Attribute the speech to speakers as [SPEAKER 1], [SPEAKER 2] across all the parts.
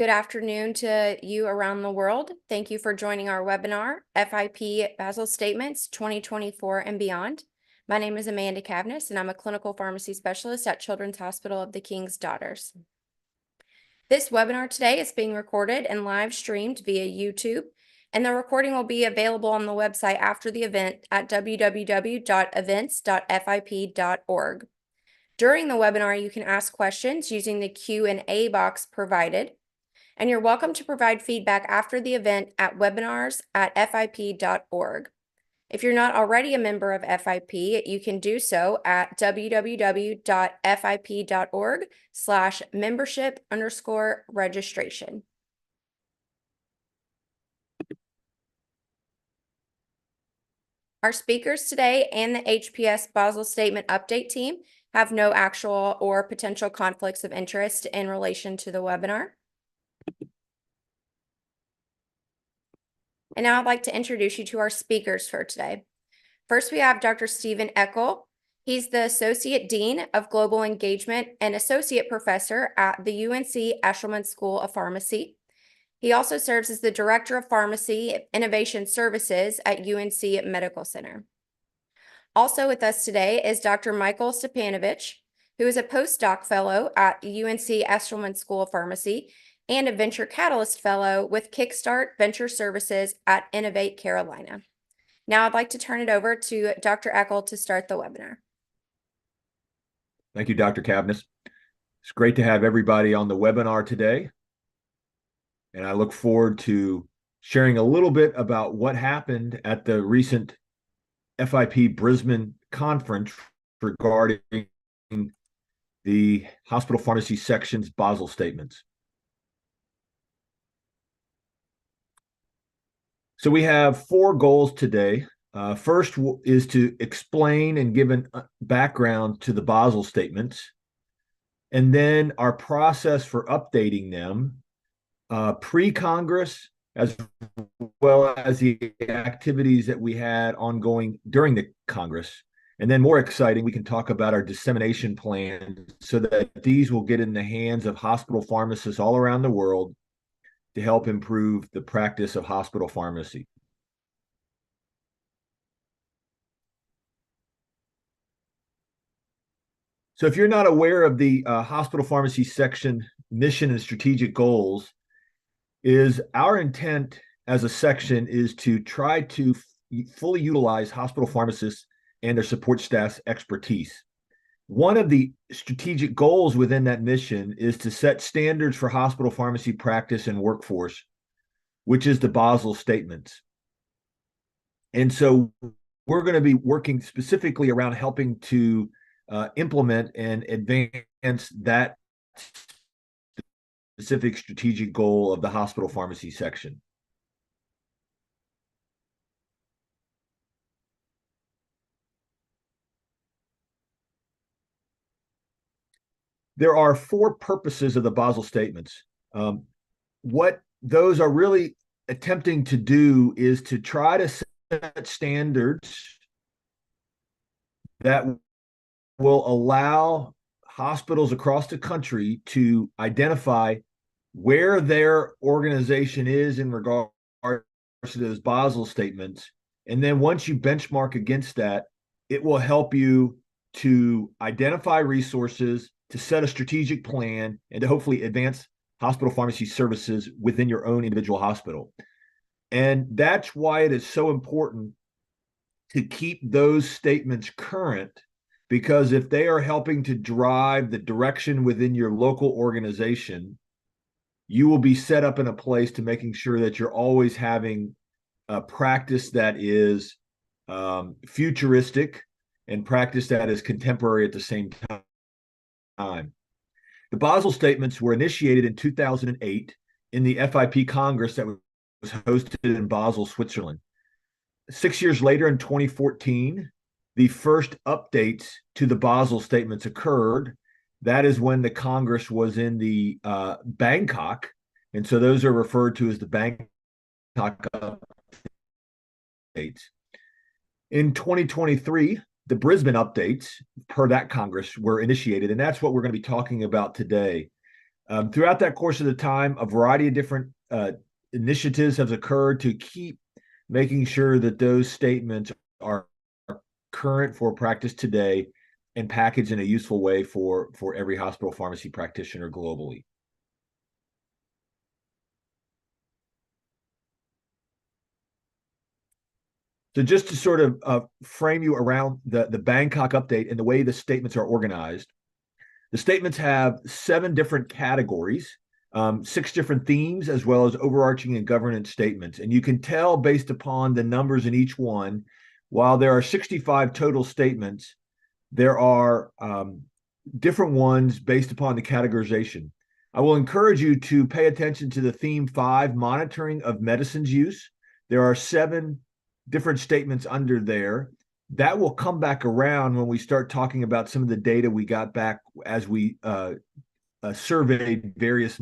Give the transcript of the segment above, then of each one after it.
[SPEAKER 1] Good afternoon to you around the world. Thank you for joining our webinar, FIP Basel Statements 2024 and Beyond. My name is Amanda Cavness, and I'm a clinical pharmacy specialist at Children's Hospital of the King's Daughters. This webinar today is being recorded and live streamed via YouTube, and the recording will be available on the website after the event at www.events.fip.org. During the webinar, you can ask questions using the Q&A box provided. And you're welcome to provide feedback after the event at webinars@fip.org. If you're not already a member of FIP, you can do so at www.fip.org/membership_registration. Our speakers today and the HPS Basel Statement Update team have no actual or potential conflicts of interest in relation to the webinar. And now I'd like to introduce you to our speakers for today. First, we have Dr. Stephen Eckel. He's the Associate Dean of Global Engagement and Associate Professor at the UNC Eshelman School of Pharmacy. He also serves as the Director of Pharmacy Innovation Services at UNC Medical Center. Also with us today is Dr. Michael Stepanovic, who is a postdoc fellow at UNC Eshelman School of Pharmacy and a Venture Catalyst Fellow with Kickstart Venture Services at Innovate Carolina. Now I'd like to turn it over to Dr. Eckel to start the webinar.
[SPEAKER 2] Thank you, Dr. Cavness. It's great to have everybody on the webinar today. And I look forward to sharing a little bit about what happened at the recent FIP Brisbane conference regarding the hospital pharmacy section's Basel statements. So we have 4 goals today. First is to explain and give a background to the Basel statements, and then our process for updating them, pre-Congress, as well as the activities that we had ongoing during the Congress. And then more exciting, we can talk about our dissemination plan so that these will get in the hands of hospital pharmacists all around the world to help improve the practice of hospital pharmacy. So if you're not aware of the hospital pharmacy section mission and strategic goals, is our intent as a section is to try to fully utilize hospital pharmacists and their support staff's expertise. One of the strategic goals within that mission is to set standards for hospital pharmacy practice and workforce, which is the Basel Statements. And so we're going to be working specifically around helping to implement and advance that specific strategic goal of the hospital pharmacy section. There are 4 purposes of the Basel Statements. What those are really attempting to do is to try to set standards that will allow hospitals across the country to identify where their organization is in regard to those Basel statements. And then once you benchmark against that, it will help you to identify resources, to set a strategic plan, and to hopefully advance hospital pharmacy services within your own individual hospital. And that's why it is so important to keep those statements current, because if they are helping to drive the direction within your local organization, you will be set up in a place to making sure that you're always having a practice that is futuristic and practice that is contemporary at the same time. The Basel Statements were initiated in 2008 in the FIP Congress that was hosted in Basel, Switzerland. 6 years later, in 2014, the first updates to the Basel Statements occurred. That is when the Congress was in the Bangkok, and so those are referred to as the Bangkok updates. In 2023, the Brisbane updates per that Congress were initiated, and that's what we're going to be talking about today. Throughout that course of the time, a variety of different initiatives have occurred to keep making sure that those statements are current for practice today and packaged in a useful way for every hospital pharmacy practitioner globally. So just to sort of frame you around the Bangkok update and the way the statements are organized, the statements have 7 different categories, 6 different themes, as well as overarching and governance statements. And you can tell based upon the numbers in each one, while there are 65 total statements, there are different ones based upon the categorization. I will encourage you to pay attention to the theme 5, monitoring of medicines use. There are 7 different statements under there. That will come back around when we start talking about some of the data we got back as we surveyed various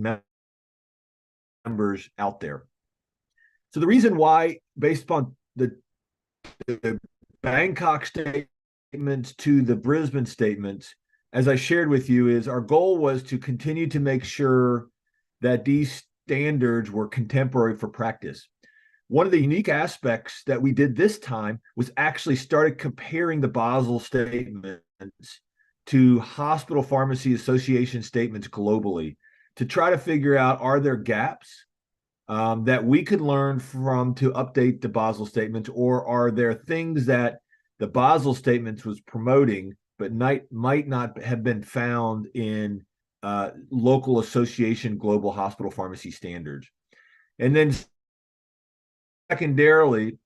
[SPEAKER 2] members out there. So the reason why, based upon the Bangkok statements to the Brisbane statements, as I shared with you, is our goal was to continue to make sure that these standards were contemporary for practice. One of the unique aspects that we did this time was actually started comparing the Basel statements to Hospital Pharmacy Association statements globally to try to figure out, are there gaps that we could learn from to update the Basel statements, or are there things that the Basel statements was promoting but might not have been found in local association global hospital pharmacy standards. And then secondarily,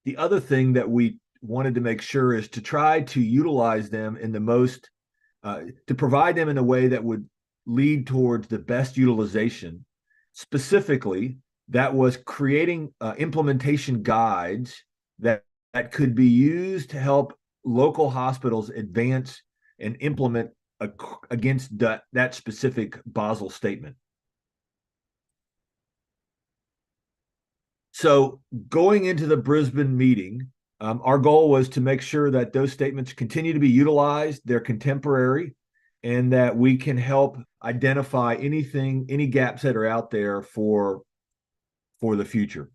[SPEAKER 2] the other thing that we wanted to make sure is to try to utilize them in the most, to provide them in a way that would lead towards the best utilization. Specifically, that was creating implementation guides that could be used to help local hospitals advance and implement against that specific Basel statement. So going into the Brisbane meeting, our goal was to make sure that those statements continue to be utilized, they're contemporary, and that we can help identify any gaps that are out there for the future.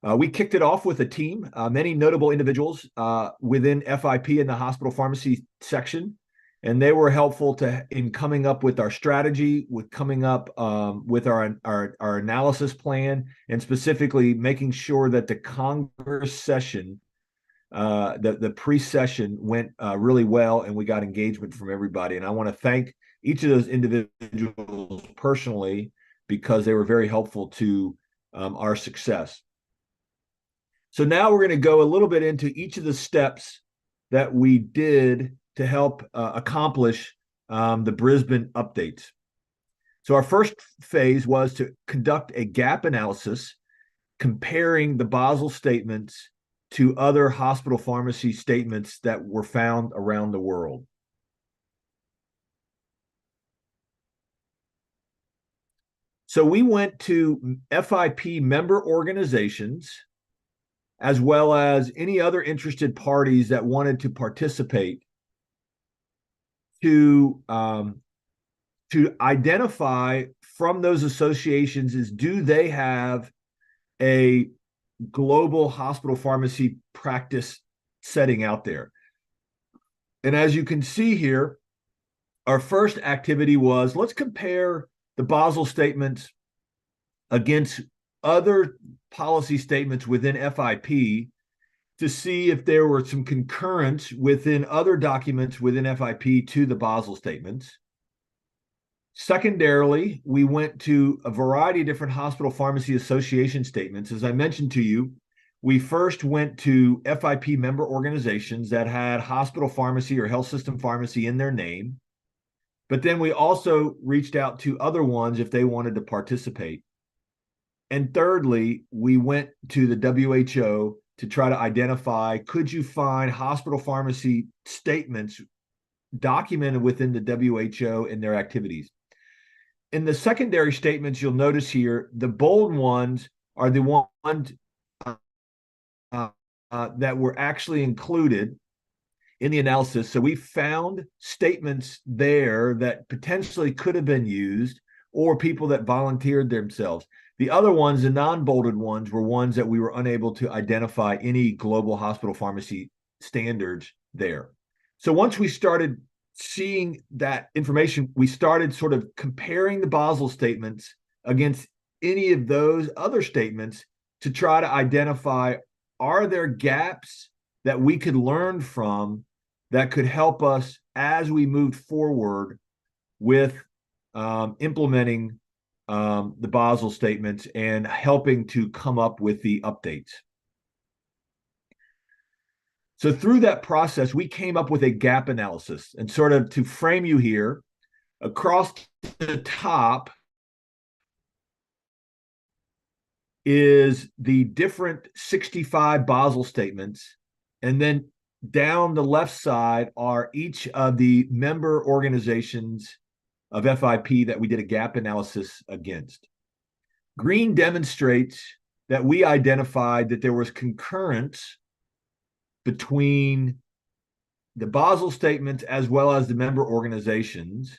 [SPEAKER 2] We kicked it off with a team, many notable individuals within FIP in the hospital pharmacy section. And they were helpful in coming up with our strategy, with coming up with our analysis plan, and specifically making sure that the Congress session, the pre-session went really well, and we got engagement from everybody. And I want to thank each of those individuals personally because they were very helpful to our success. So now we're going to go a little bit into each of the steps that we did to help accomplish the Brisbane updates. So our first phase was to conduct a gap analysis comparing the Basel statements to other hospital pharmacy statements that were found around the world. So we went to FIP member organizations as well as any other interested parties that wanted to participate to identify from those associations is, do they have a global hospital pharmacy practice setting out there? And as you can see here, our first activity was, let's compare the Basel statements against other policy statements within FIP to see if there were some concurrence within other documents within FIP to the Basel statements. Secondarily, we went to a variety of different hospital pharmacy association statements. As I mentioned to you, we first went to FIP member organizations that had hospital pharmacy or health system pharmacy in their name. But then we also reached out to other ones if they wanted to participate. And thirdly, we went to the WHO to try to identify, could you find hospital pharmacy statements documented within the WHO in their activities? In the secondary statements, you'll notice here, the bold ones are the ones that were actually included in the analysis. So we found statements there that potentially could have been used, or people that volunteered themselves. The other ones, the non-bolded ones, were ones that we were unable to identify any global hospital pharmacy standards there. So once we started seeing that information, we started sort of comparing the Basel statements against any of those other statements to try to identify, are there gaps that we could learn from that could help us as we moved forward with implementing the Basel statements and helping to come up with the updates. So through that process, we came up with a gap analysis. And sort of to frame you here, across the top is the different 65 Basel statements. And then down the left side are each of the member organizations of FIP that we did a gap analysis against. Green demonstrates that we identified that there was concurrence between the Basel statements as well as the member organizations.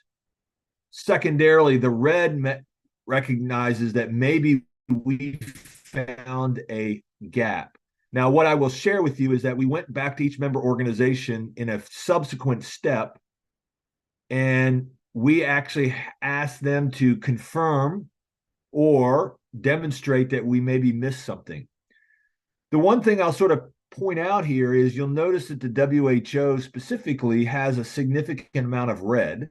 [SPEAKER 2] Secondarily, the red recognizes that maybe we found a gap. Now, what I will share with you is that we went back to each member organization in a subsequent step, and we actually asked them to confirm or demonstrate that we maybe missed something. The one thing I'll sort of point out here is you'll notice that the WHO specifically has a significant amount of red.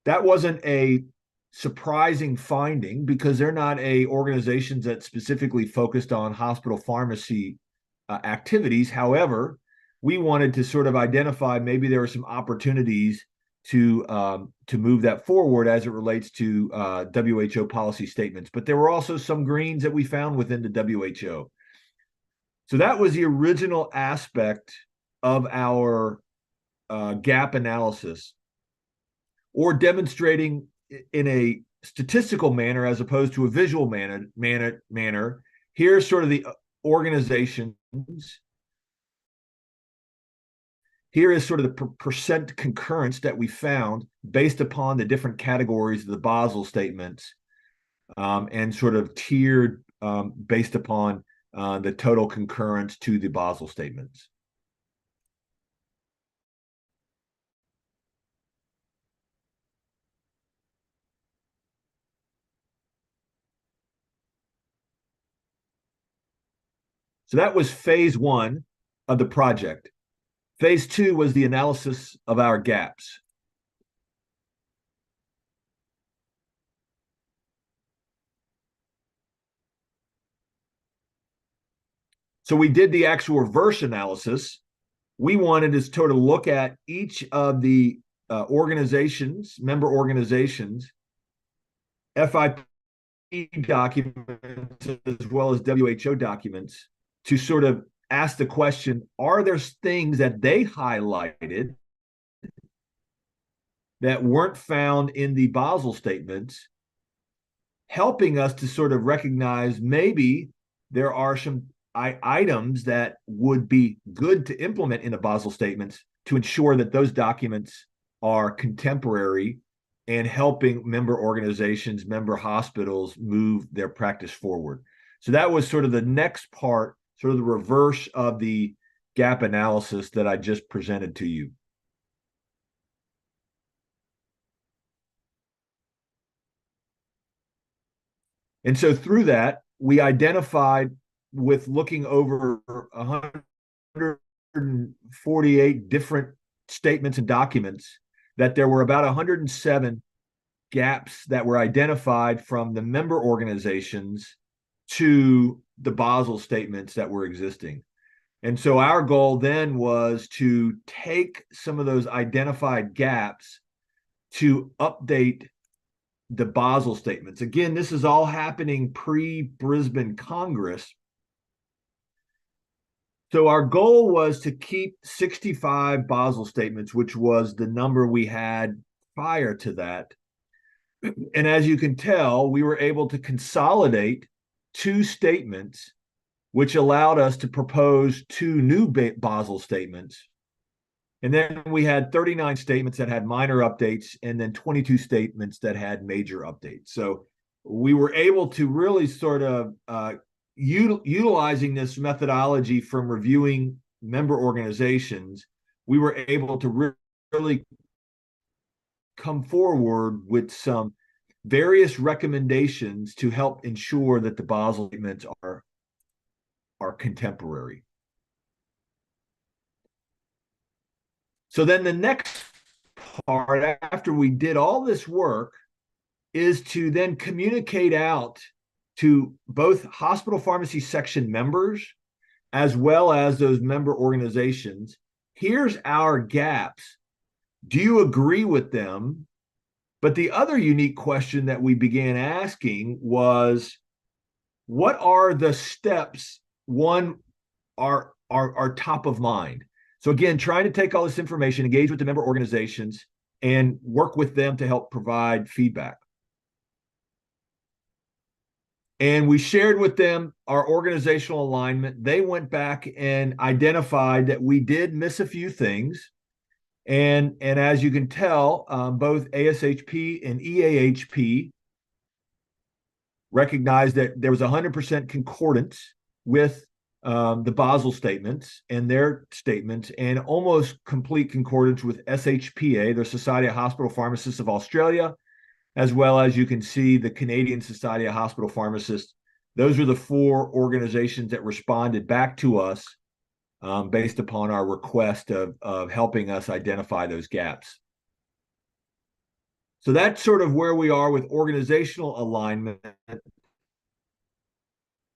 [SPEAKER 2] That wasn't a surprising finding because they're not organizations that specifically focused on hospital pharmacy activities. However, we wanted to sort of identify maybe there were some opportunities to move that forward as it relates to WHO policy statements. But there were also some greens that we found within the WHO. So that was the original aspect of our gap analysis, or demonstrating in a statistical manner as opposed to a visual manner. Here's sort of the organizations. Here is sort of the percent concurrence that we found based upon the different categories of the Basel statements, and sort of tiered based upon the total concurrence to the Basel statements. So that was phase one of the project. Phase two was the analysis of our gaps. So we did the actual reverse analysis. We wanted to sort of look at each of the organizations, member organizations, FIP documents, as well as WHO documents, to sort of ask the question, are there things that they highlighted that weren't found in the Basel statements, helping us to sort of recognize maybe there are some items that would be good to implement in the Basel statements to ensure that those documents are contemporary and helping member organizations, member hospitals move their practice forward. So that was sort of the next part, sort of the reverse of the gap analysis that I just presented to you. And so through that, we identified, with looking over 148 different statements and documents, that there were about 107 gaps that were identified from the member organizations to the Basel statements that were existing. And so our goal then was to take some of those identified gaps to update the Basel statements. Again, this is all happening pre-Brisbane Congress. So our goal was to keep 65 Basel statements, which was the number we had prior to that. And as you can tell, we were able to consolidate 2 statements which allowed us to propose 2 new Basel statements. And then we had 39 statements that had minor updates, and then 22 statements that had major updates. So we were able to really sort of utilizing this methodology from reviewing member organizations, we were able to really come forward with some various recommendations to help ensure that the Basel statements are contemporary. So then the next part, after we did all this work, is to then communicate out to both hospital pharmacy section members as well as those member organizations. Here's our gaps. Do you agree with them? But the other unique question that we began asking was, what are the steps are top of mind? So again, trying to take all this information, engage with the member organizations, and work with them to help provide feedback. And we shared with them our organizational alignment. They went back and identified that we did miss a few things. And as you can tell, both ASHP and EAHP recognized that there was 100% concordance with the Basel statements and their statements, and almost complete concordance with SHPA, the Society of Hospital Pharmacists of Australia, as well as you can see the Canadian Society of Hospital Pharmacists. Those are the 4 organizations that responded back to us based upon our request of helping us identify those gaps. So that's sort of where we are with organizational alignment.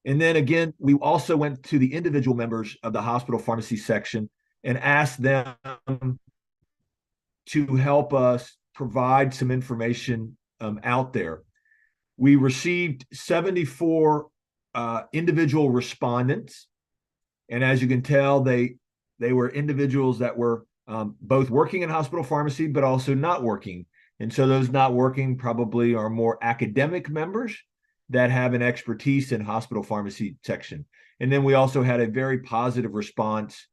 [SPEAKER 2] And then again, we also went to the individual members of the hospital pharmacy section and asked them to help us provide some information out there. We received 74 individual respondents. And as you can tell, they were individuals that were both working in hospital pharmacy, but also not working. And so those not working probably are more academic members that have an expertise in hospital pharmacy section. And then we also had a very positive response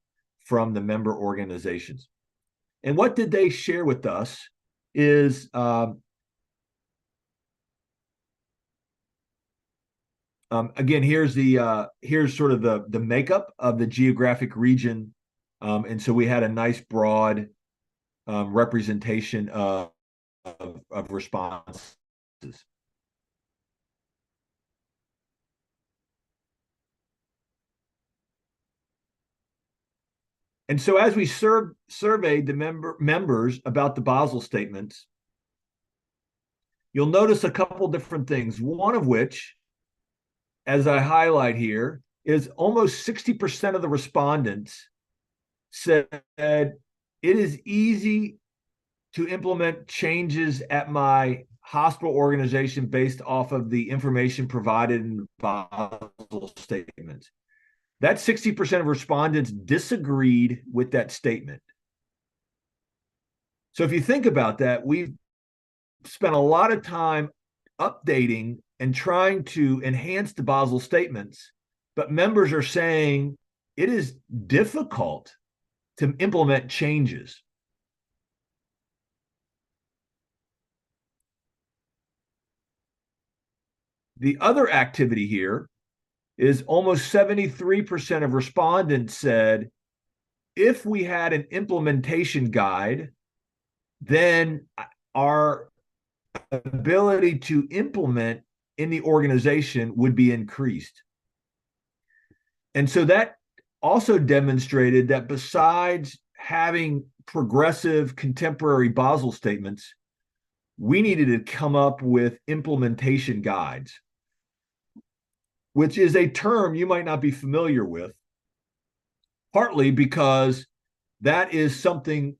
[SPEAKER 2] from the member organizations. And what did they share with us is again, here's sort of the makeup of the geographic region. And so we had a nice broad representation of responses. And so as we surveyed the members about the Basel statements, you'll notice a couple different things, one of which, as I highlight here, is almost 60% of the respondents said it is easy to implement changes at my hospital organization based off of the information provided in the Basel statements. That 60% of respondents disagreed with that statement. So if you think about that, we've spent a lot of time updating and trying to enhance the Basel statements, but members are saying it is difficult to implement changes. The other activity here is almost 73% of respondents said, if we had an implementation guide, then our ability to implement in the organization would be increased. And so that also demonstrated that besides having progressive contemporary Basel statements, we needed to come up with implementation guides, which is a term you might not be familiar with, partly because that is something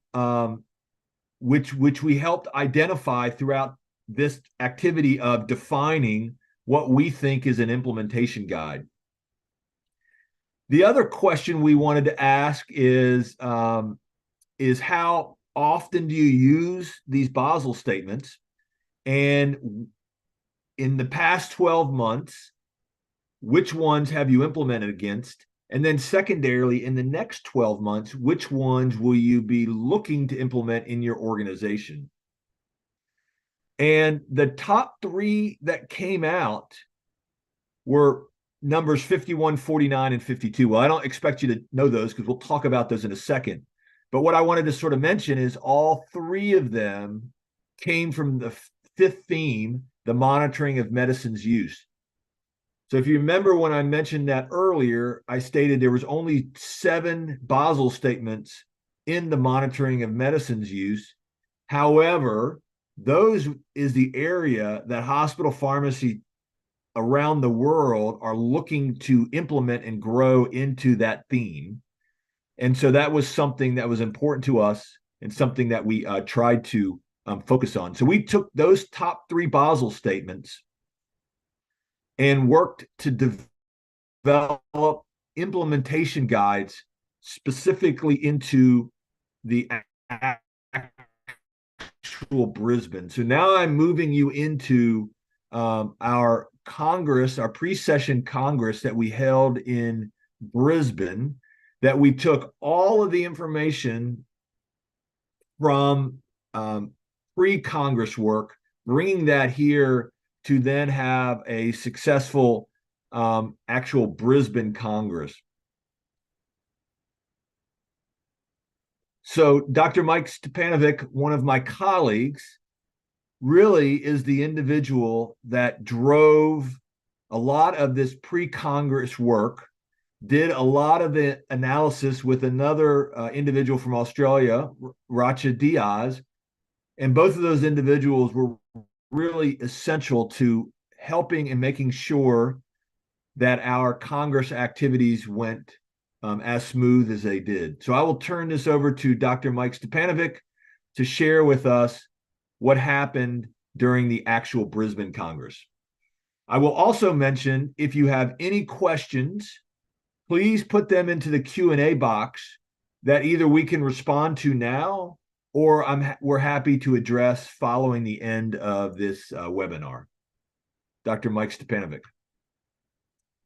[SPEAKER 2] which we helped identify throughout this activity of defining what we think is an implementation guide. The other question we wanted to ask is how often do you use these Basel statements? And in the past 12 months, which ones have you implemented against? And then secondarily, in the next 12 months, which ones will you be looking to implement in your organization? And the top three that came out were numbers 51, 49, and 52. Well, I don't expect you to know those because we'll talk about those in a second. But what I wanted to sort of mention is all three of them came from the fifth theme, the monitoring of medicine's use. So if you remember when I mentioned that earlier, I stated there was only 7 Basel statements in the monitoring of medicine's use. However, those is the area that hospital pharmacy around the world are looking to implement and grow into that theme. And so that was something that was important to us and something that we tried to focus on. So we took those top 3 Basel statements and worked to develop implementation guides specifically into the actual Brisbane. So now I'm moving you into our Congress, our pre-session Congress that we held in Brisbane, that we took all of the information from pre-Congress work, bringing that here to then have a successful actual Brisbane Congress. So Dr. Mike Stepanovic, one of my colleagues, really is the individual that drove a lot of this pre-Congress work, did a lot of the analysis with another individual from Australia, Racha Diaz, and both of those individuals were really essential to helping and making sure that our Congress activities went as smooth as they did. So I will turn this over to Dr. Mike Stepanovic to share with us what happened during the actual Brisbane Congress. I will also mention, if you have any questions, please put them into the Q&A box that either we can respond to now or we're happy to address following the end of this webinar. Dr. Mike Stepanovic.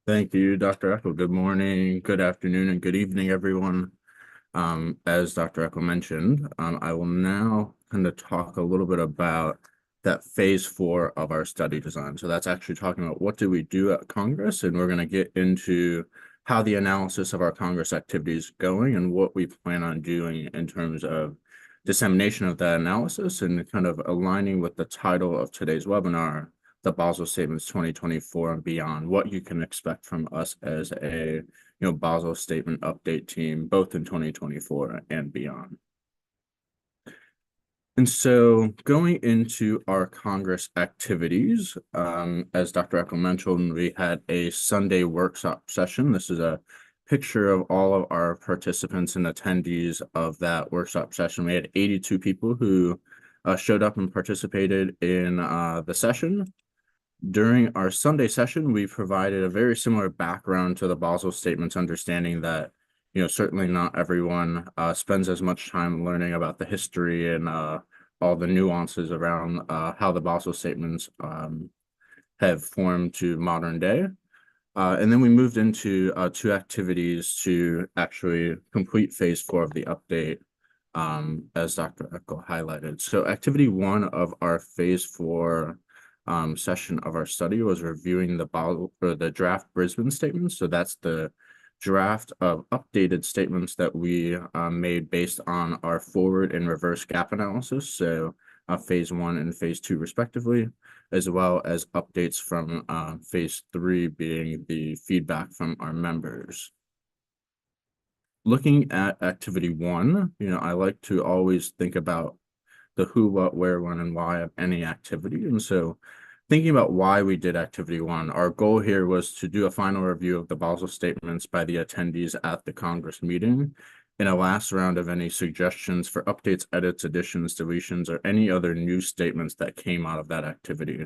[SPEAKER 3] Thank you, Dr. Eckel. Good morning, good afternoon, and good evening, everyone. As Dr. Eckel mentioned, I will now kind of talk a little bit about that phase 4 of our study design. So that's actually talking about what do we do at Congress, and we're going to get into how the analysis of our Congress activities is going and what we plan on doing in terms of dissemination of that analysis and kind of aligning with the title of today's webinar, the Basel Statements 2024 and beyond, what you can expect from us as a Basel Statement Update team, both in 2024 and beyond. And so going into our Congress activities, as Dr. Eckel mentioned, we had a Sunday workshop session. This is a picture of all of our participants and attendees of that workshop session. We had 82 people who showed up and participated in the session. During our Sunday session, we provided a very similar background to the Basel Statements, understanding that, certainly not everyone spends as much time learning about the history and all the nuances around how the Basel Statements have formed to modern day. And then we moved into 2 activities to actually complete phase 4 of the update, as Dr. Eckel highlighted. So activity 1 of our phase 4 session of our study was reviewing the draft Brisbane statements. So that's the draft of updated statements that we made based on our forward and reverse gap analysis. So phase 1 and phase 2 respectively, as well as updates from phase 3 being the feedback from our members. Looking at activity 1, I like to always think about the who, what, where, when, and why of any activity. And so thinking about why we did activity 1, our goal here was to do a final review of the Basel statements by the attendees at the Congress meeting in a last round of any suggestions for updates, edits, additions, deletions, or any other new statements that came out of that activity.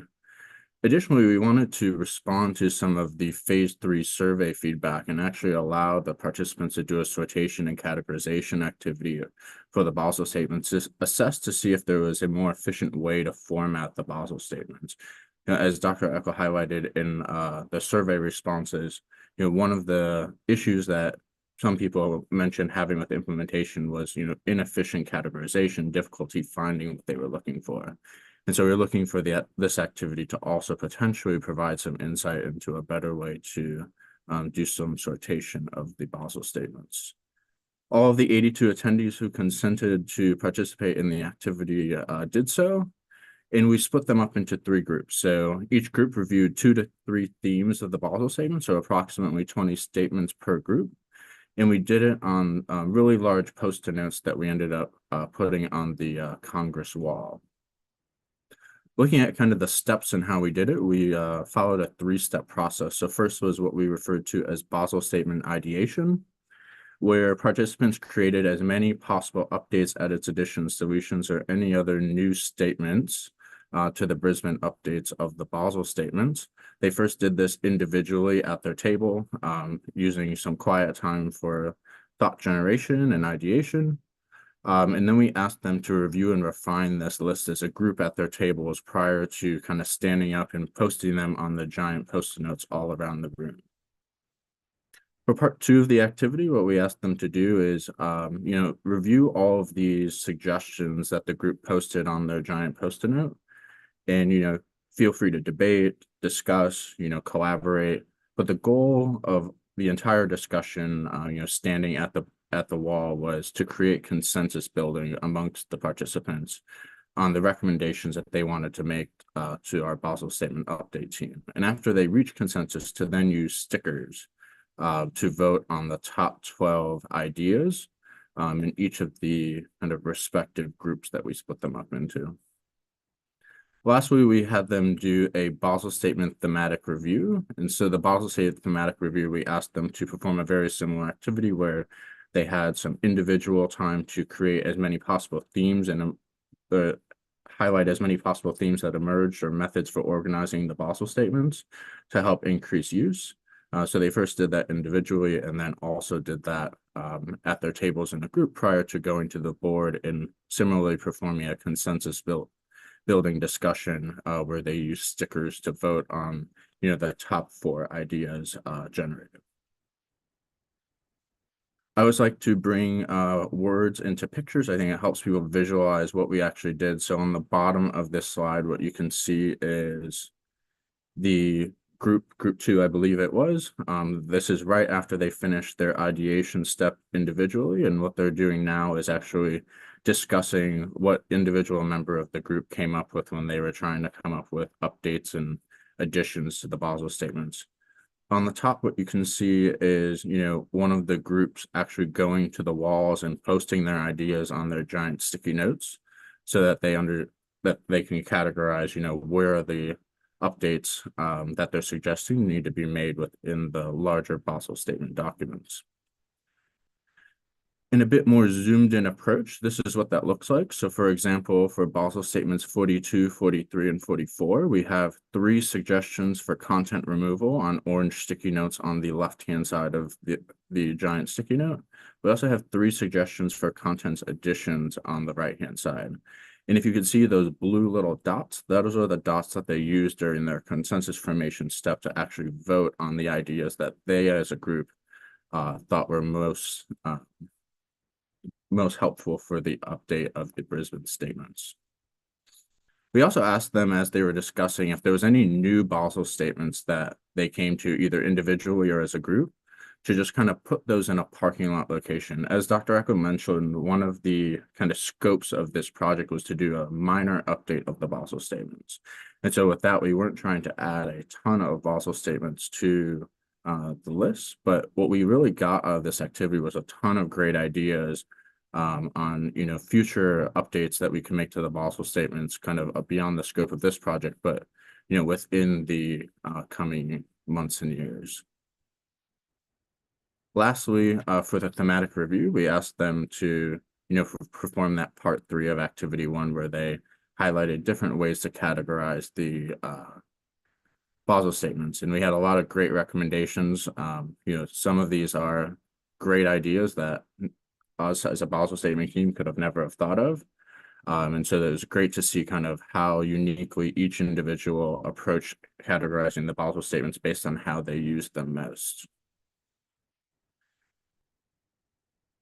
[SPEAKER 3] Additionally, we wanted to respond to some of the phase 3 survey feedback and actually allow the participants to do a sortation and categorization activity for the Basel statements to assess to see if there was a more efficient way to format the Basel statements. as Dr. Eckel highlighted in the survey responses, one of the issues that some people mentioned having with implementation was, inefficient categorization, difficulty finding what they were looking for. And so we're looking for this activity to also potentially provide some insight into a better way to do some sortation of the Basel statements. All of the 82 attendees who consented to participate in the activity did so, and we split them up into 3 groups. So each group reviewed 2 to 3 themes of the Basel statement, so approximately 20 statements per group. And we did it on really large post-it notes that we ended up putting on the Congress wall. Looking at kind of the steps and how we did it, we followed a 3-step process. So first was what we referred to as Basel Statement ideation, where participants created as many possible updates, edits, additions, deletions, or any other new statements to the Brisbane updates of the Basel statements. They first did this individually at their table, using some quiet time for thought generation and ideation. And then we asked them to review and refine this list as a group at their tables prior to kind of standing up and posting them on the giant post-it notes all around the room. For part 2 of the activity, what we asked them to do is, review all of these suggestions that the group posted on their giant post-it note, and, feel free to debate, discuss, collaborate. But the goal of the entire discussion, standing at the wall, was to create consensus building amongst the participants on the recommendations that they wanted to make to our Basel Statement Update team. And after they reached consensus, to then use stickers to vote on the top 12 ideas in each of the kind of respective groups that we split them up into. Lastly, we had them do a Basel Statement thematic review. And so the Basel Statement thematic review, we asked them to perform a very similar activity where they had some individual time to create as many possible themes and highlight as many possible themes that emerged or methods for organizing the Basel statements to help increase use. So they first did that individually and then also did that at their tables in a group prior to going to the board and similarly performing a consensus building discussion where they use stickers to vote on, the top 4 ideas generated. I always like to bring words into pictures. I think it helps people visualize what we actually did. So on the bottom of this slide, what you can see is the group 2, I believe it was. This is right after they finished their ideation step individually, and what they're doing now is actually discussing what individual member of the group came up with when they were trying to come up with updates and additions to the Basel statements. On the top, what you can see is, one of the groups actually going to the walls and posting their ideas on their giant sticky notes so that they can categorize, where are the updates that they're suggesting need to be made within the larger Basel statement documents. In a bit more zoomed in approach, this is what that looks like. So for example, for Basel statements 42, 43, and 44, we have 3 suggestions for content removal on orange sticky notes on the left-hand side of the giant sticky note. We also have 3 suggestions for contents additions on the right-hand side. And if you can see those blue little dots, those are the dots that they used during their consensus formation step to actually vote on the ideas that they as a group thought were most helpful for the update of the Brisbane statements. We also asked them as they were discussing if there was any new Basel statements that they came to either individually or as a group to just kind of put those in a parking lot location. As Dr. Eckel mentioned, one of the kind of scopes of this project was to do a minor update of the Basel statements. And so with that, we weren't trying to add a ton of Basel statements to the list, but what we really got out of this activity was a ton of great ideas on future updates that we can make to the Basel statements kind of beyond the scope of this project, but within the coming months and years. Lastly, for the thematic review, we asked them to perform that part 3 of activity 1 where they highlighted different ways to categorize the Basel statements, and we had a lot of great recommendations. Some of these are great ideas that us as a Basel statement team could have never have thought of. And so it was great to see kind of how uniquely each individual approached categorizing the Basel statements based on how they used them most.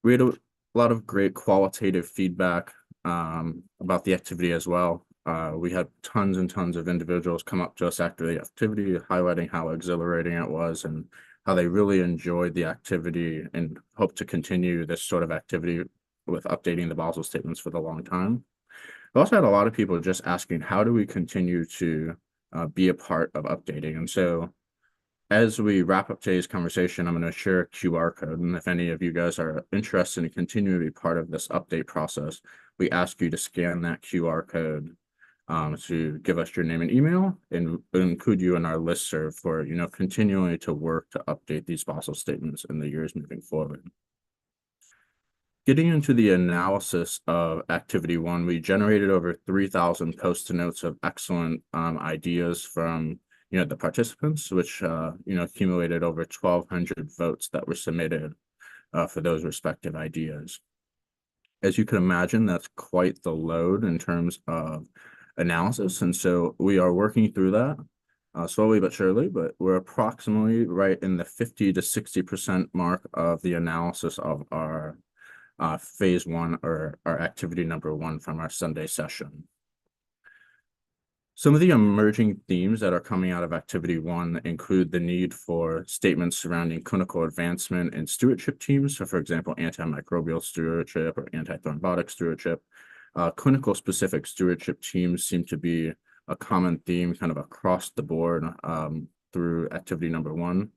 [SPEAKER 3] We had a lot of great qualitative feedback about the activity as well. We had tons and tons of individuals come up to us after the activity, highlighting how exhilarating it was and how they really enjoyed the activity and hope to continue this sort of activity with updating the Basel statements for the long time. We also had a lot of people just asking, how do we continue to be a part of updating? And so as we wrap up today's conversation, I'm going to share a QR code. And if any of you guys are interested in continuing to be part of this update process, we ask you to scan that QR code to give us your name and email and include you in our listserv for, continuing to work to update these Basel statements in the years moving forward. Getting into the analysis of activity one, we generated over 3,000 post-it notes of excellent ideas from the participants, which accumulated over 1,200 votes that were submitted for those respective ideas. As you can imagine, that's quite the load in terms of analysis, and so we are working through that slowly but surely, but we're approximately right in the 50 to 60% mark of the analysis of our phase one, or our activity number one from our Sunday session. Some of the emerging themes that are coming out of activity one include the need for statements surrounding clinical advancement and stewardship teams. So for example, antimicrobial stewardship or antithrombotic stewardship. Clinical specific stewardship teams seem to be a common theme kind of across the board through activity number one,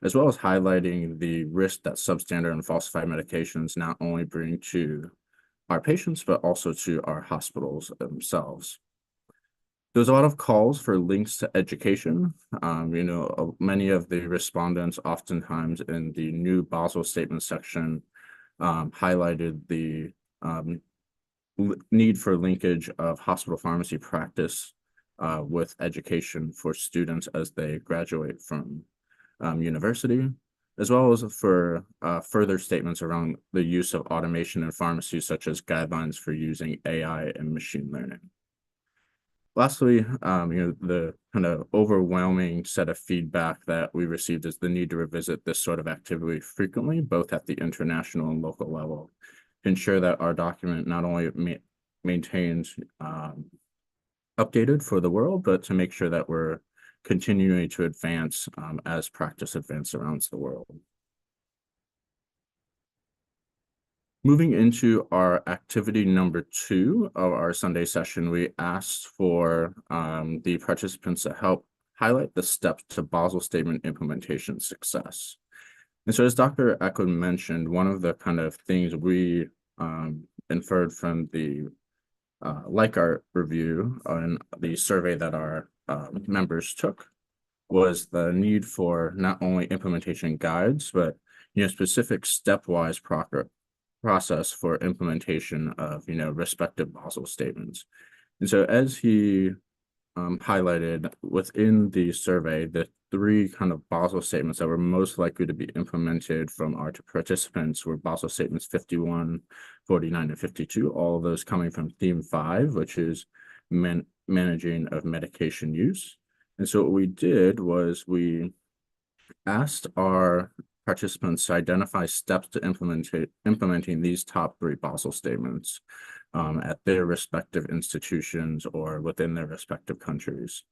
[SPEAKER 3] as well as highlighting the risk that substandard and falsified medications not only bring to our patients, but also to our hospitals themselves. There's a lot of calls for links to education. Many of the respondents oftentimes in the new Basel statement section highlighted the need for linkage of hospital pharmacy practice with education for students as they graduate from university, as well as for further statements around the use of automation in pharmacy, such as guidelines for using AI and machine learning. Lastly, the kind of overwhelming set of feedback that we received is the need to revisit this sort of activity frequently, both at the international and local level, to ensure that our document not only maintains updated for the world, but to make sure that we're continuing to advance as practice advances around the world. Moving into our activity number two of our Sunday session, we asked for the participants to help highlight the steps to Basel Statement implementation success. And so as Dr. Eckel mentioned, one of the kind of things we inferred from the Leichhardt review and the survey that our members took was the need for not only implementation guides, but specific stepwise process for implementation of respective Basel statements. And so as he highlighted within the survey, the three kind of Basel statements that were most likely to be implemented from our participants were Basel statements 51, 49, and 52, all of those coming from theme 5, which is managing of medication use. And so what we did was we asked our participants to identify steps to implementing these top three Basel statements at their respective institutions or within their respective countries,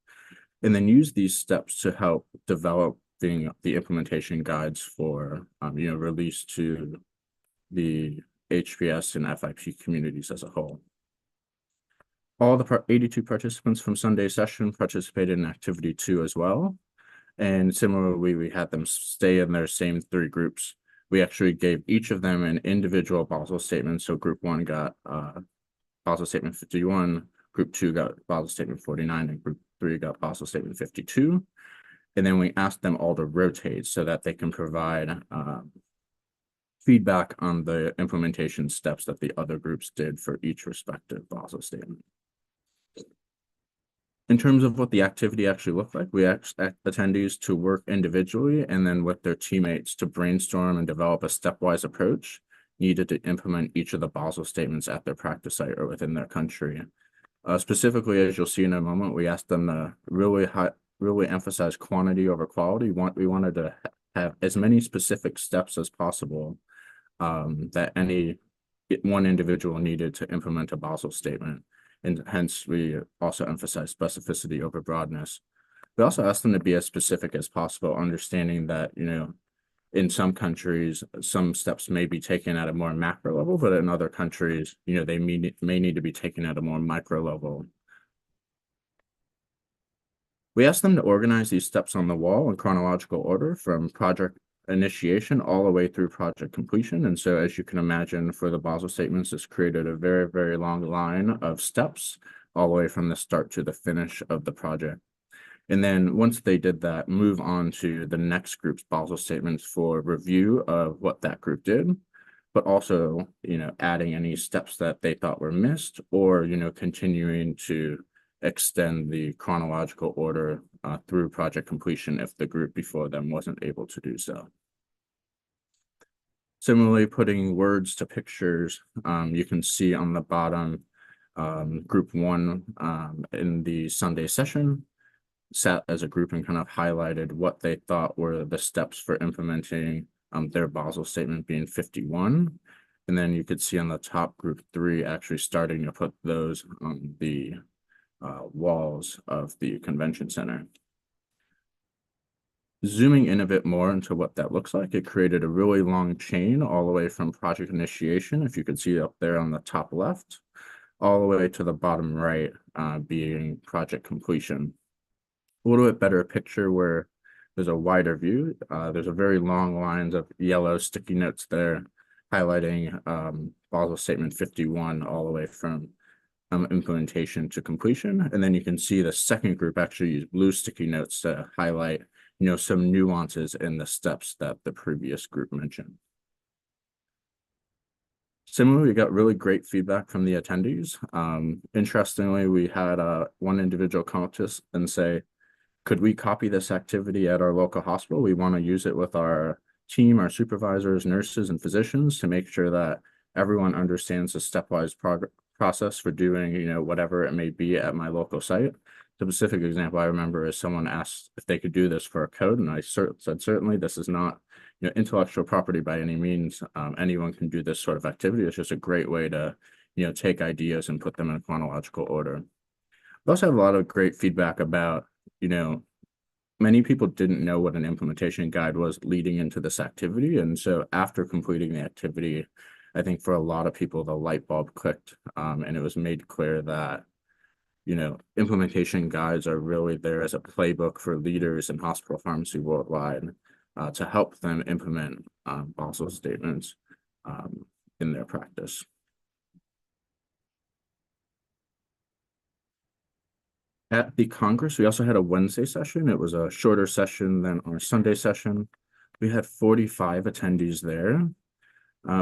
[SPEAKER 3] and then use these steps to help develop the implementation guides for release to the HPS and FIP communities as a whole. All the 82 participants from Sunday session participated in activity 2 as well. And similarly, we had them stay in their same 3 groups. We actually gave each of them an individual Basel statement. So group 1 got Basel Statement 51, group 2 got Basel Statement 49, and group 3 got Basel Statement 52. And then we asked them all to rotate so that they can provide feedback on the implementation steps that the other groups did for each respective Basel statement. In terms of what the activity actually looked like, we asked attendees to work individually and then with their teammates to brainstorm and develop a stepwise approach needed to implement each of the Basel statements at their practice site or within their country. Specifically, as you'll see in a moment, we asked them to really emphasize quantity over quality. We wanted to have as many specific steps as possible that any one individual needed to implement a Basel statement. And hence, we also emphasize specificity over broadness. We also asked them to be as specific as possible, understanding that, in some countries, some steps may be taken at a more macro level, but in other countries, they may need to be taken at a more micro level. We asked them to organize these steps on the wall in chronological order from project initiation all the way through project completion. And so, as you can imagine, for the Basel statements, this created a very, very long line of steps all the way from the start to the finish of the project. And then once they did that, move on to the next group's Basel statements for review of what that group did, but also, adding any steps that they thought were missed or, continuing to extend the chronological order through project completion if the group before them wasn't able to do so. Similarly, putting words to pictures, you can see on the bottom, group 1 in the Sunday session sat as a group and kind of highlighted what they thought were the steps for implementing their Basel statement being 51. And then you could see on the top group 3 actually starting to put those on the walls of the convention center. Zooming in a bit more into what that looks like, it created a really long chain all the way from project initiation, if you could see up there on the top left, all the way to the bottom right being project completion. A little bit better picture where there's a wider view. There's a very long lines of yellow sticky notes there highlighting Basel Statement 51 all the way from implementation to completion. And then you can see the second group actually use blue sticky notes to highlight, some nuances in the steps that the previous group mentioned. Similarly, we got really great feedback from the attendees. Interestingly, we had one individual come up to us and say, could we copy this activity at our local hospital? We want to use it with our team, our supervisors, nurses, and physicians to make sure that everyone understands the stepwise process for doing, whatever it may be at my local site. The specific example I remember is someone asked if they could do this for a code, and I said, certainly this is not intellectual property by any means. Anyone can do this sort of activity. It's just a great way to, take ideas and put them in chronological order. We also have a lot of great feedback about, many people didn't know what an implementation guide was leading into this activity. And so after completing the activity, I think for a lot of people, the light bulb clicked, and it was made clear that, implementation guides are really there as a playbook for leaders in hospital pharmacy worldwide to help them implement Basel statements in their practice. At the Congress, we also had a Wednesday session. It was a shorter session than our Sunday session. We had 45 attendees there.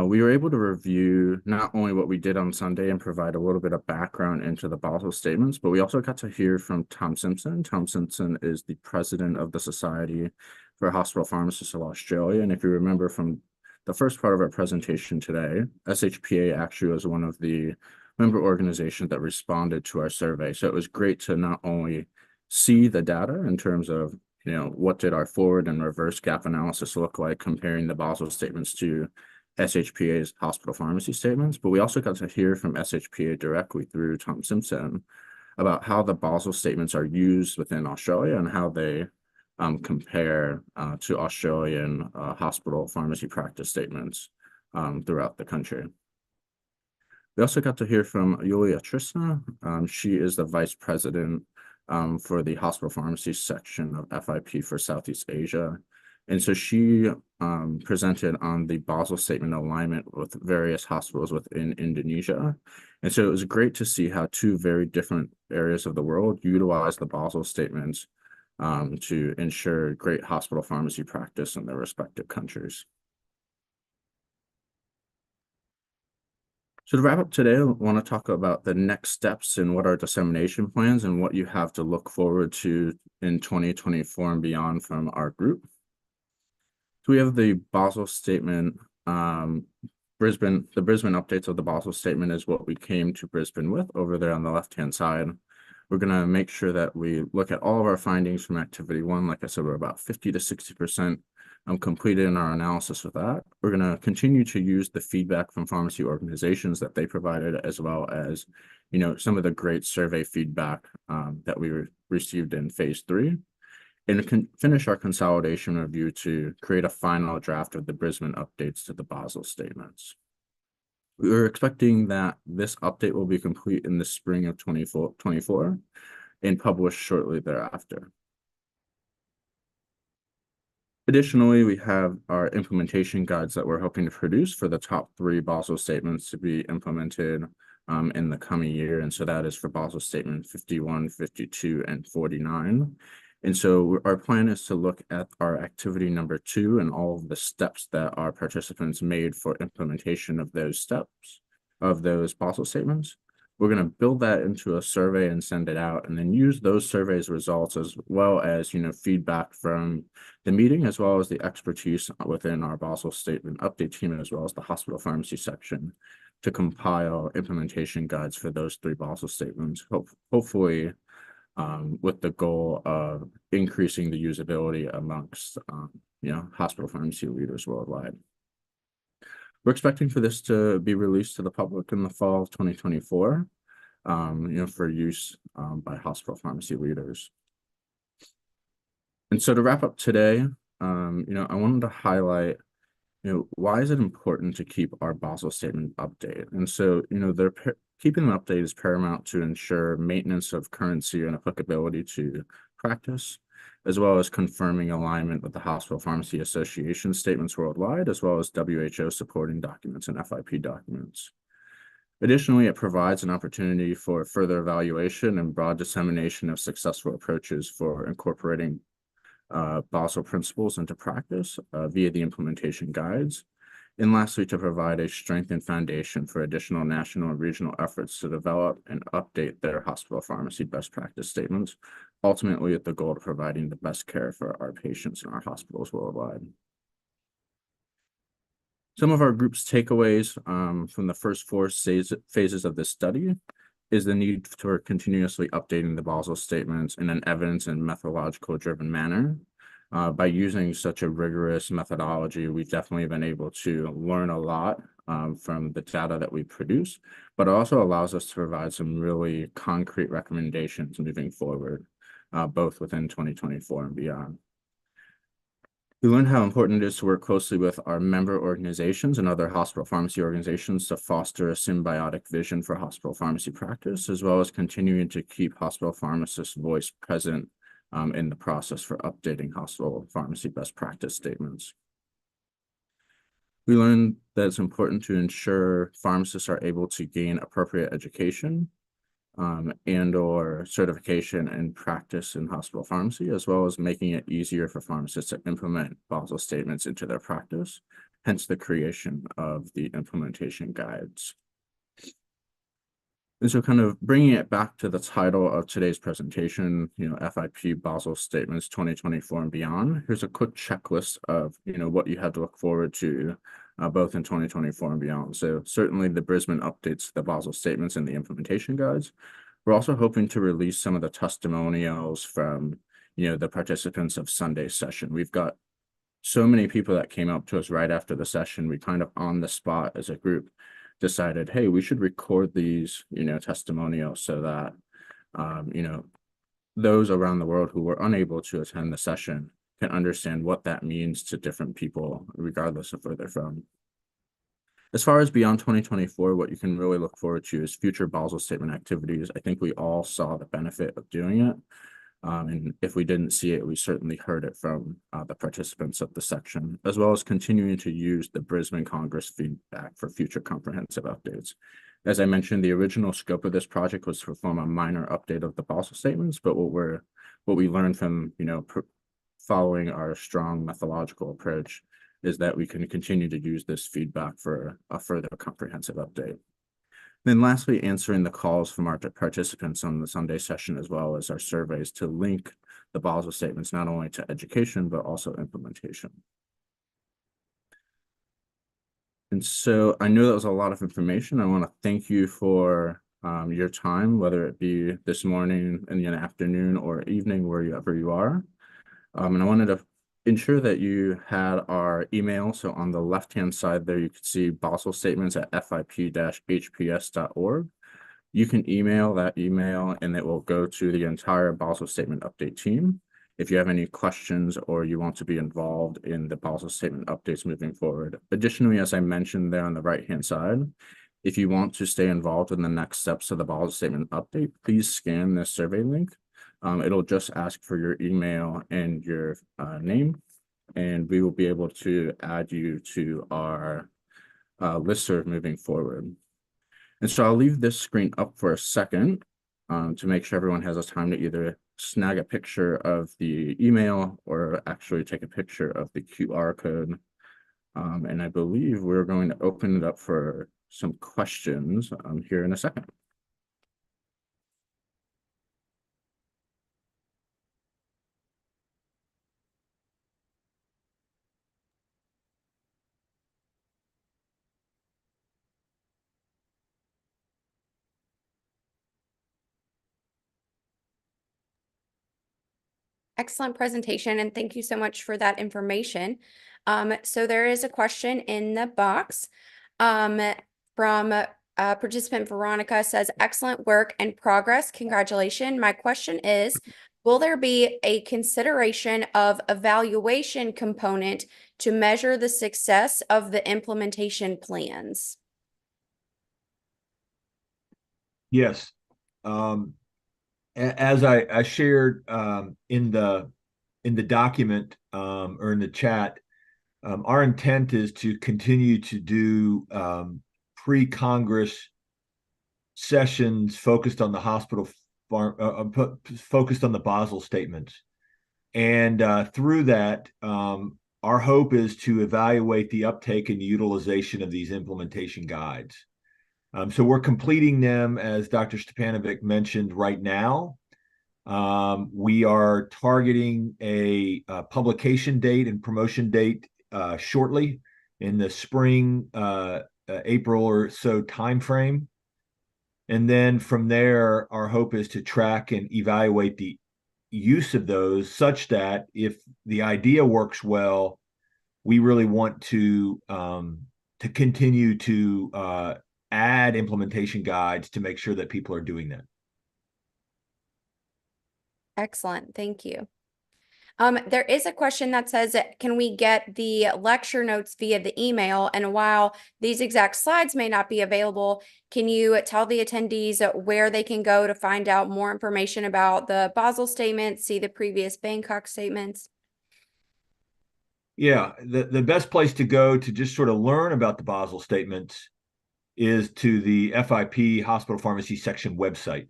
[SPEAKER 3] We were able to review not only what we did on Sunday and provide a little bit of background into the Basel statements, but we also got to hear from Tom Simpson. Tom Simpson is the president of the Society for Hospital Pharmacists of Australia. And if you remember from the first part of our presentation today, SHPA actually was one of the member organizations that responded to our survey. So it was great to not only see the data in terms of, what did our forward and reverse gap analysis look like comparing the Basel statements to SHPA's hospital pharmacy statements, but we also got to hear from SHPA directly through Tom Simpson about how the Basel statements are used within Australia and how they compare to Australian hospital pharmacy practice statements throughout the country. We also got to hear from Yulia Trisna. She is the vice president for the hospital pharmacy section of FIP for Southeast Asia. And so she presented on the Basel Statement alignment with various hospitals within Indonesia. And so it was great to see how two very different areas of the world utilize the Basel Statements to ensure great hospital pharmacy practice in their respective countries. So to wrap up today, I want to talk about the next steps and what our dissemination plans and what you have to look forward to in 2024 and beyond from our group. So we have the Basel Statement Brisbane updates of the Basel Statement is what we came to Brisbane with over there on the left-hand side. We're going to make sure that we look at all of our findings from activity 1. Like I said, we're about 50 to 60% completed in our analysis with that. We're going to continue to use the feedback from pharmacy organizations that they provided, as well as, some of the great survey feedback that we received in phase 3. And finish our consolidation review to create a final draft of the Brisbane updates to the Basel Statements. We're expecting that this update will be complete in the spring of 2024 and published shortly thereafter. Additionally, we have our implementation guides that we're hoping to produce for the top 3 Basel Statements to be implemented in the coming year. And so that is for Basel Statement 51, 52, and 49. And so our plan is to look at our activity number 2 and all of the steps that our participants made for implementation of those steps of those Basel Statements. We're going to build that into a survey and send it out, and then use those surveys results as well as, feedback from the meeting, as well as the expertise within our Basel Statement Update team, as well as the hospital pharmacy section, to compile implementation guides for those 3 Basel Statements, hopefully with the goal of increasing the usability amongst, hospital pharmacy leaders worldwide. We're expecting for this to be released to the public in the fall of 2024, for use by hospital pharmacy leaders. And so to wrap up today, I wanted to highlight, why is it important to keep our Basel Statement updated? And so, keeping them updated is paramount to ensure maintenance of currency and applicability to practice, as well as confirming alignment with the Hospital Pharmacy Association statements worldwide, as well as WHO supporting documents and FIP documents. Additionally, it provides an opportunity for further evaluation and broad dissemination of successful approaches for incorporating Basel principles into practice via the implementation guides. And lastly, to provide a strengthened foundation for additional national and regional efforts to develop and update their hospital pharmacy best practice statements, ultimately with the goal of providing the best care for our patients in our hospitals worldwide. Some of our group's takeaways from the first 4 phases of this study is the need for continuously updating the Basel Statements in an evidence and methodological driven manner. By using such a rigorous methodology, we've definitely been able to learn a lot from the data that we produce, but it also allows us to provide some really concrete recommendations moving forward, both within 2024 and beyond. We learned how important it is to work closely with our member organizations and other hospital pharmacy organizations to foster a symbiotic vision for hospital pharmacy practice, as well as continuing to keep hospital pharmacists' voice present in the process for updating hospital pharmacy best practice statements. We learned that it's important to ensure pharmacists are able to gain appropriate education and/or certification and practice in hospital pharmacy, as well as making it easier for pharmacists to implement Basel Statements into their practice, hence the creation of the implementation guides. And so kind of bringing it back to the title of today's presentation, FIP Basel Statements 2024 and beyond, here's a quick checklist of, what you have to look forward to both in 2024 and beyond. So certainly the Brisbane updates, the Basel Statements and the implementation guides. We're also hoping to release some of the testimonials from, the participants of Sunday's session. We've got so many people that came up to us right after the session. We kind of on the spot as a group decided, hey, we should record these, testimonials so that, those around the world who were unable to attend the session can understand what that means to different people, regardless of where they're from. As far as beyond 2024, what you can really look forward to is future Basel Statement activities. I think we all saw the benefit of doing it. And if we didn't see it, we certainly heard it from the participants of the section, as well as continuing to use the Brisbane Congress feedback for future comprehensive updates. As I mentioned, the original scope of this project was to perform a minor update of the Basel Statements, but what we learned from following our strong methodological approach is that we can continue to use this feedback for a further comprehensive update. Then lastly, answering the calls from our participants on the Sunday session, as well as our surveys to link the Basel Statements not only to education, but also implementation. And so I know that was a lot of information. I want to thank you for your time, whether it be this morning, in the afternoon, or evening, wherever you are. And I wanted to ensure that you had our email. So on the left-hand side there, you can see Basel Statements at FIP-HPS.org. You can email that email and it will go to the entire Basel Statement Update team. If you have any questions or you want to be involved in the Basel Statement updates moving forward. Additionally, as I mentioned there on the right-hand side, if you want to stay involved in the next steps of the Basel Statement update, please scan this survey link. It'll just ask for your email and your name, and we will be able to add you to our listserv moving forward. And so I'll leave this screen up for a second to make sure everyone has a time to either snag a picture of the email or actually take a picture of the QR code. And I believe we're going to open it up for some questions here in a second.
[SPEAKER 1] Excellent presentation, and thank you so much for that information. So there is a question in the box from participant Veronica. Says, excellent work and progress. Congratulations. My question is, will there be a consideration of evaluation component to measure the success of the implementation plans?
[SPEAKER 2] Yes. As I shared in the document or in the chat, our intent is to continue to do pre-Congress sessions focused on the focused on the Basel statements. And through that, our hope is to evaluate the uptake and utilization of these implementation guides. So we're completing them, as Dr. Stepanovic mentioned, right now. We are targeting a publication date and promotion date shortly in the spring, April or so timeframe. And then from there, our hope is to track and evaluate the use of those such that if the idea works well, we really want to continue to add implementation guides to make sure that people are doing that.
[SPEAKER 1] Excellent. Thank you. There is a question that says, can we get the lecture notes via the email? And while these exact slides may not be available, can you tell the attendees where they can go to find out more information about the Basel statements, see the previous Bangkok statements?
[SPEAKER 2] Yeah, the best place to go to just sort of learn about the Basel statements is to the FIP Hospital Pharmacy Section website.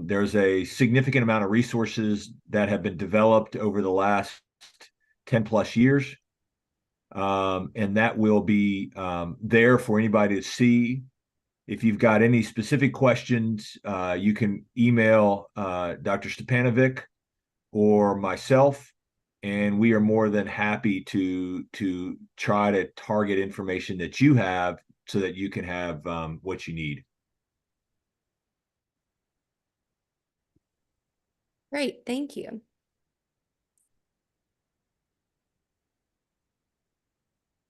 [SPEAKER 2] There's a significant amount of resources that have been developed over the last 10 plus years. And that will be there for anybody to see. If you've got any specific questions, you can email Dr. Stepanovic or myself, and we are more than happy to try to target information that you have so that you can have what you need.
[SPEAKER 1] Great, thank you.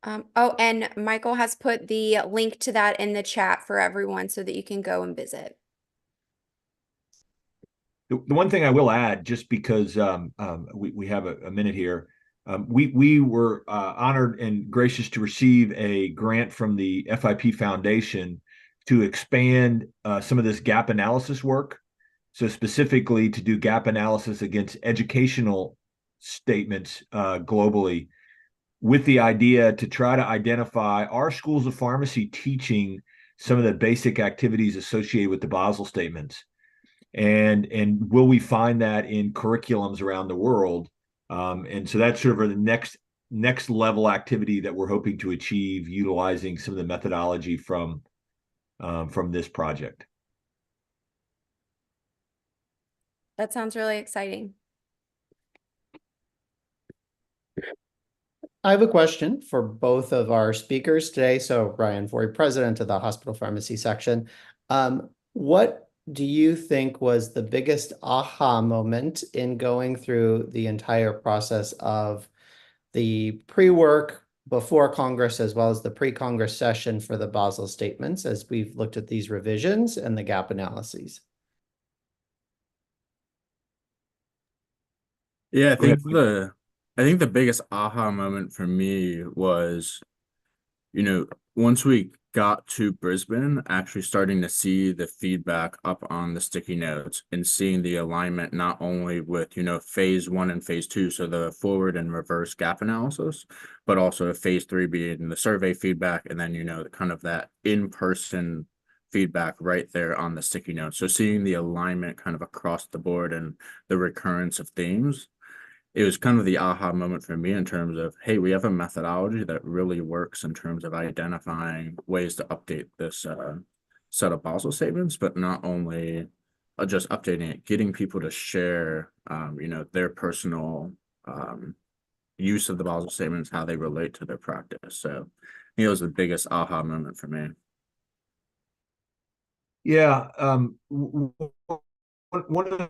[SPEAKER 1] Oh, and Michael has put the link to that in the chat for everyone so that you can go and visit.
[SPEAKER 2] The one thing I will add, just because we have a minute here, we were honored and gracious to receive a grant from the FIP Foundation to expand some of this gap analysis work. So specifically to do gap analysis against educational statements globally, with the idea to try to identify, are schools of pharmacy teaching some of the basic activities associated with the Basel statements? And will we find that in curriculums around the world? And so that's sort of the next level activity that we're hoping to achieve, utilizing some of the methodology from this project.
[SPEAKER 1] That sounds really exciting.
[SPEAKER 4] I have a question for both of our speakers today. So Ryan Forey, president of the hospital pharmacy section. What do you think was the biggest aha moment in going through the entire process of the pre-work before Congress, as well as the pre-Congress session for the Basel statements, as we've looked at these revisions and the gap analyses?
[SPEAKER 3] Yeah,
[SPEAKER 2] Go ahead.
[SPEAKER 3] I think the biggest aha moment for me was, once we got to Brisbane, actually starting to see the feedback up on the sticky notes and seeing the alignment not only with, phase 1 and phase 2, so the forward and reverse gap analysis, but also phase 3 being the survey feedback, and then, kind of that in-person feedback right there on the sticky notes. So seeing the alignment kind of across the board and the recurrence of themes, it was kind of the aha moment for me in terms of, hey, we have a methodology that really works in terms of identifying ways to update this set of Basel statements, but not only just updating it, getting people to share, their personal use of the Basel statements, how they relate to their practice. So it was the biggest aha moment for me.
[SPEAKER 2] Yeah. One of the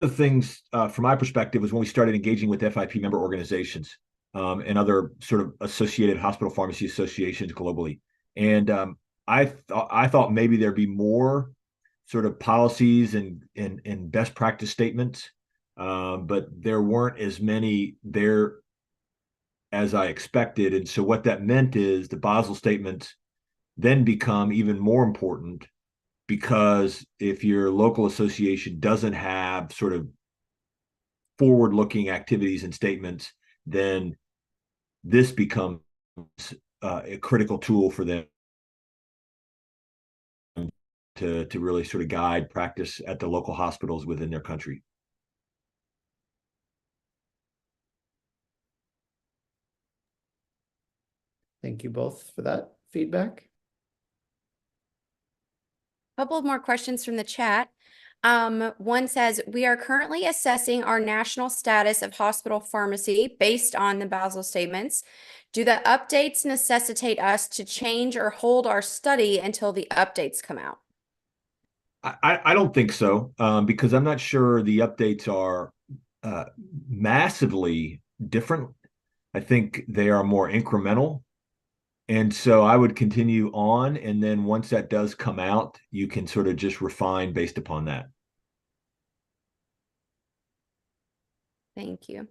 [SPEAKER 2] things from my perspective was when we started engaging with FIP member organizations and other sort of associated hospital pharmacy associations globally. And I thought maybe there'd be more sort of policies and best practice statements, but there weren't as many there as I expected. And so what that meant is the Basel statements then become even more important, because if your local association doesn't have sort of forward-looking activities and statements, then this becomes a critical tool for them to really sort of guide practice at the local hospitals within their country.
[SPEAKER 4] Thank you both for that feedback.
[SPEAKER 1] Couple of more questions from the chat. One says, we are currently assessing our national status of hospital pharmacy based on the Basel statements. Do the updates necessitate us to change or hold our study until the updates come out?
[SPEAKER 2] I don't think so, because I'm not sure the updates are massively different. I think they are more incremental. And so I would continue on. And then once that does come out, you can sort of just refine based upon that.
[SPEAKER 1] Thank you.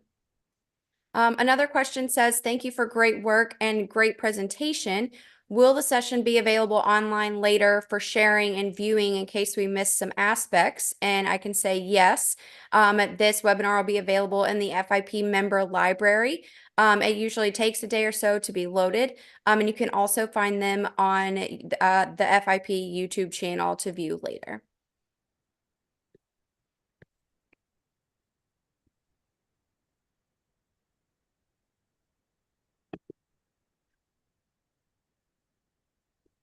[SPEAKER 1] Another question says, thank you for great work and great presentation. Will the session be available online later for sharing and viewing in case we miss some aspects? And I can say yes. This webinar will be available in the FIP member library. It usually takes a day or so to be loaded. And you can also find them on the FIP YouTube channel to view later.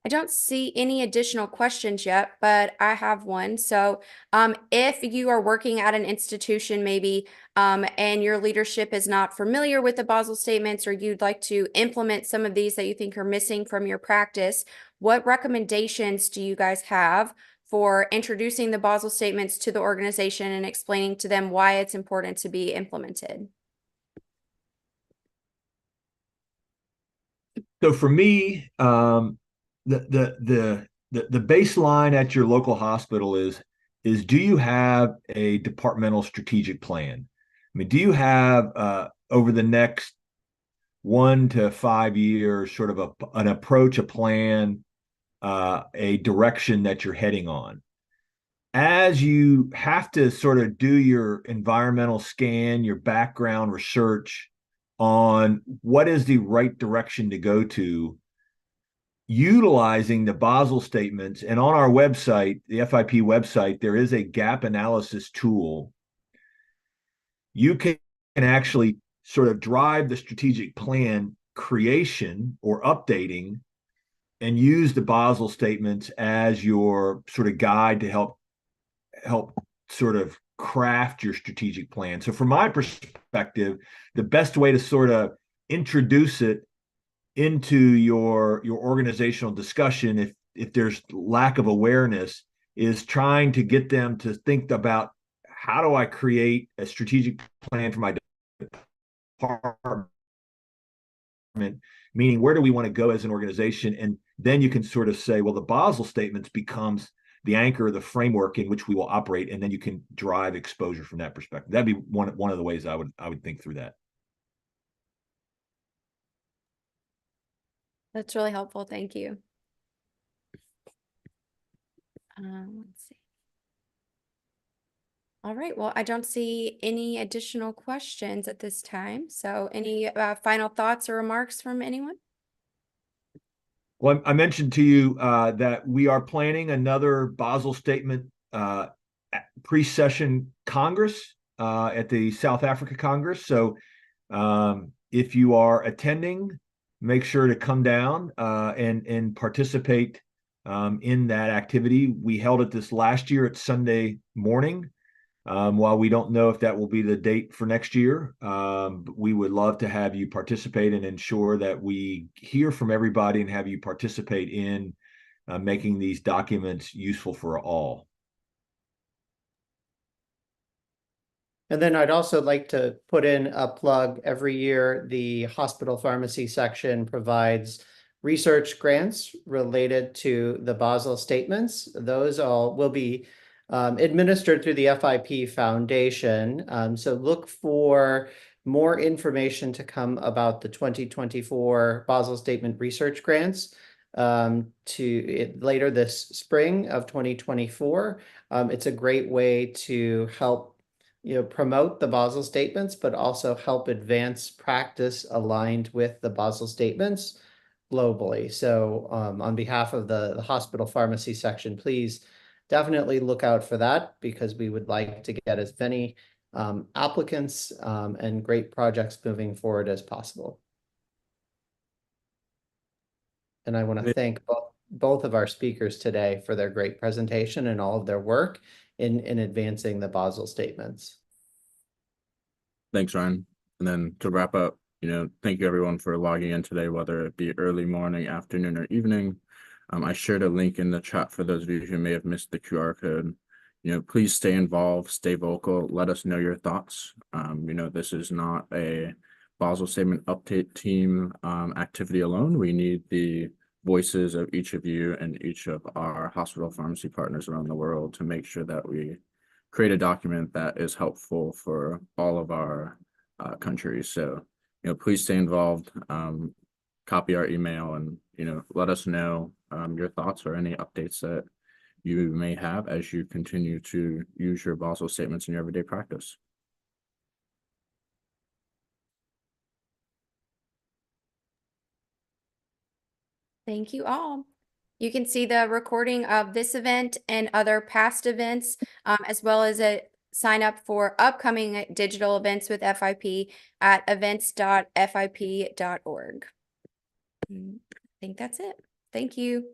[SPEAKER 1] I don't see any additional questions yet, but I have one. So if you are working at an institution maybe and your leadership is not familiar with the Basel statements, or you'd like to implement some of these that you think are missing from your practice, what recommendations do you guys have for introducing the Basel statements to the organization and explaining to them why it's important to be implemented?
[SPEAKER 2] So for me, the baseline at your local hospital is do you have a departmental strategic plan? I mean, do you have over the next 1 to 5 years sort of an approach, a plan, a direction that you're heading on? As you have to sort of do your environmental scan, your background research on what is the right direction to go to, utilizing the Basel statements. And on our website, the FIP website, there is a gap analysis tool. You can actually sort of drive the strategic plan creation or updating and use the Basel statements as your sort of guide to help sort of craft your strategic plan. So from my perspective, the best way to sort of introduce it into your organizational discussion if there's lack of awareness, is trying to get them to think about, how do I create a strategic plan for my department, meaning where do we want to go as an organization? And then you can sort of say, well, the Basel Statements becomes the anchor, the framework in which we will operate, and then you can drive exposure from that perspective. That'd be one of the ways I would think through that.
[SPEAKER 1] That's really helpful. Thank you. Let's see. All right. Well, I don't see any additional questions at this time. So any final thoughts or remarks from anyone?
[SPEAKER 2] Well, I mentioned to you that we are planning another Basel Statement pre-session Congress at the South Africa Congress. So if you are attending, make sure to come down and participate in that activity. We held it this last year at Sunday morning. While we don't know if that will be the date for next year, we would love to have you participate and ensure that we hear from everybody and have you participate in making these documents useful for all.
[SPEAKER 4] And then I'd also like to put in a plug. Every year, the hospital pharmacy section provides research grants related to the Basel Statements. Those all will be administered through the FIP Foundation. So look for more information to come about the 2024 Basel Statement research grants later this spring of 2024. It's a great way to help promote the Basel Statements, but also help advance practice aligned with the Basel Statements globally. So on behalf of the hospital pharmacy section, please definitely look out for that, because we would like to get as many applicants and great projects moving forward as possible. And I want to thank both of our speakers today for their great presentation and all of their work in advancing the Basel Statements.
[SPEAKER 3] Thanks, Ryan. And then to wrap up, thank you everyone for logging in today, whether it be early morning, afternoon, or evening. I shared a link in the chat for those of you who may have missed the QR code. Please stay involved, stay vocal, let us know your thoughts. This is not a Basel Statement Update team activity alone. We need the voices of each of you and each of our hospital pharmacy partners around the world to make sure that we create a document that is helpful for all of our countries. So, please stay involved, copy our email, and, let us know your thoughts or any updates that you may have as you continue to use your Basel Statements in your everyday practice.
[SPEAKER 1] Thank you all. You can see the recording of this event and other past events, as well as sign up for upcoming digital events with FIP at events.fip.org. I think that's it. Thank you.